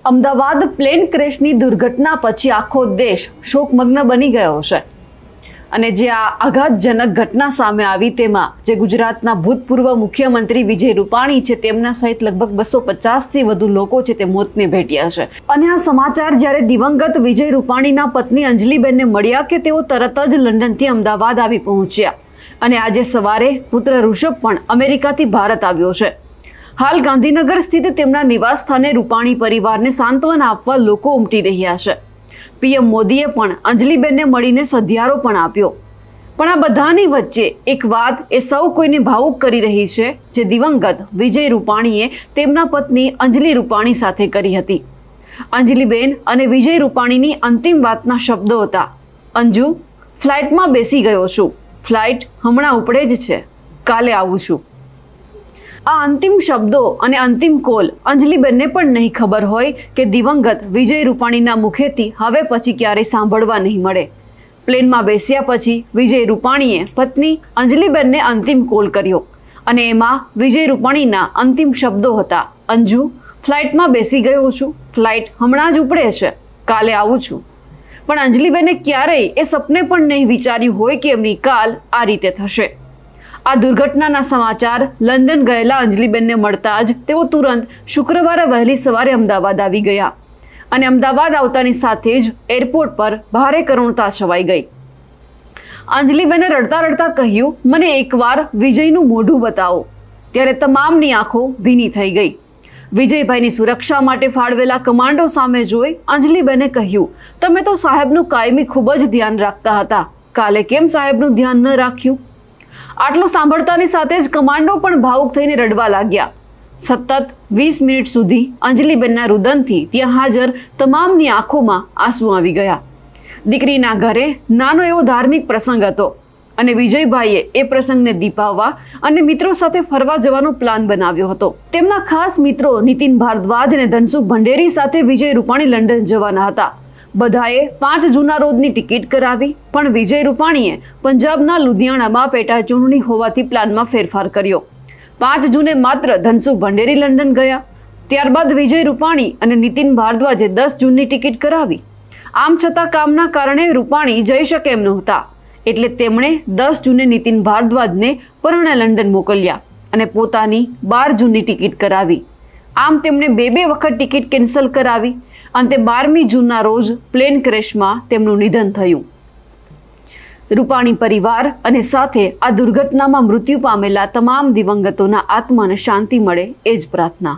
Ahmedabad plane ક્રેશની દુર્ઘટના પછી આખો દેશ શોકમગ્ન બની ગયો છે અને જે આ આઘાતજનક ઘટના સામે આવી તેમાં જે ગુજરાતના ભૂતપૂર્વ મુખ્યમંત્રી વિજય રૂપાણી છે તેમના સહિત લગભગ 250 થી વધુ લોકો છે તે મોતને ભેટ્યા છે। અને આ સમાચાર જ્યારે દિવંગત વિજય રૂપાણીના પત્ની અંજલિબેનને મળ્યા કે તેઓ તરત જ લંડનથી અમદાવાદ આવી પહોંચ્યા અને આજે સવારે પુત્ર ઋષભ પણ અમેરિકાથી ભારત આવ્યો છે। હાલ ગાંધીનગર સ્થિત તેમના નિવાસ સ્થાને રૂપાણી પરિવારને સાંત્વના આપવા લોકો ઉમટી રહ્યા છે। પીએમ મોદીએ પણ અંજલિબેનને મળીને સધિયારો પણ આપ્યો। પણ આ બધાની વચ્ચે એક વાત એ સૌ કોઈને ભાવુક કરી રહી છે જે દિવંગત વિજય રૂપાણીએ તેમના પત્ની અંજલિ રૂપાણી સાથે કરી હતી। અંજલિબેન અને વિજય રૂપાણીની અંતિમ વાતના શબ્દો હતા, અંજુ, ફ્લાઇટમાં બેસી ગયો છું, ફ્લાઇટ હમણાં ઉપડે જ છે, કાલે આવું છું। આ અંતિમ શબ્દો અને અંતિમ કોલ અંજલિબેનને પણ નહીં ખબર હોય કે દિવંગત વિજય રૂપાણીના મુખેથી હવે પછી ક્યારેય સાંભળવા નહીં મળે। પ્લેનમાં બેસ્યા પછી વિજય રૂપાણીએ પત્ની અંજલિબેનને અંતિમ કોલ કર્યો અને એમાં વિજય રૂપાણીના અંતિમ શબ્દો હતા, અંજુ, ફ્લાઇટમાં બેસી ગયો છું, ફ્લાઇટ હમણાં જ ઉપડે છે, કાલે આવું છું। પણ અંજલિબેને ક્યારેય એ સપને પણ નહીં વિચાર્યું હોય કે એમની કાલ આ રીતે થશે। આ દુર્ઘટનાના સમાચાર લંડન ગયેલા અંજલિબેનને મળતા જ તેઓ તુરંત શુક્રવારે વહેલી સવારે અમદાવાદ આવી ગયા અને અમદાવાદ આવતાની સાથે જ એરપોર્ટ પર ભારે કરુણતા છવાઈ ગઈ। અંજલિબેને રડતા રડતા કહ્યું, મને એકવાર વિજયનું મોઢું બતાવો। ત્યારે તમામની આંખો ભીની થઈ ગઈ। વિજયભાઈની સુરક્ષા માટે ફાળવેલા કમાન્ડો સામે જોઈ અંજલિબેને કહ્યું, તમે તો સાહેબનું કાયમી ખૂબ જ ધ્યાન રાખતા હતા, કાલે કેમ સાહેબનું ધ્યાન ન રાખ્યું? આટલું સાંભળતાની સાથે જ કમાન્ડો પણ ભાવુક થઈને રડવા લાગ્યા। સતત 20 મિનિટ સુધી અંજલિબેનના રુદનથી ત્યાં હાજર તમામની આંખોમાં આંસુ આવી ગયા। દીકરીના ઘરે નાનો એવો ધાર્મિક પ્રસંગ હતો અને વિજયભાઈએ એ પ્રસંગને દીપાવવા અને મિત્રો સાથે ફરવા જવાનો પ્લાન બનાવ્યો હતો। તેમના ખાસ મિત્રો નીતિન ભારદ્વાજ અને ધનસુખ ભંડેરી સાથે વિજય રૂપાણી લંડન જવાના હતા। બધાએ 5 જૂના રોજની ટિકિટ કરાવી, પણ વિજય રૂપાણીએ પંજાબના લુધિયાણામાં પેટા ચૂંટણી હોવાથી પ્લાનમાં ફેરફાર કર્યો। 5 જૂને માત્ર ધનસુખ ભંડેરી લંડન ગયા। ત્યારબાદ વિજય રૂપાણી અને નીતિન ભારદ્વાજે 10 જૂનની ટિકિટ કરાવી। આમ છતાં કામના કારણે રૂપાણી જઈ શકે એમ નહોતા, એટલે તેમણે 10 જૂને નીતિન ભારદ્વાજને પરણે લંડન મોકલ્યા અને પોતાની 12 જૂનની ટિકિટ કરાવી। આમ તેમણે 2 વખત ટિકિટ કેન્સલ કરાવી। અંતે 12મી જૂનના રોજ પ્લેન ક્રેશમાં તેમનું નિધન થયું। રૂપાણી પરિવાર અને સાથે આ દુર્ઘટનામાં મૃત્યુ પામેલા તમામ દિવંગતોના આત્માને શાંતિ મળે એ જ પ્રાર્થના।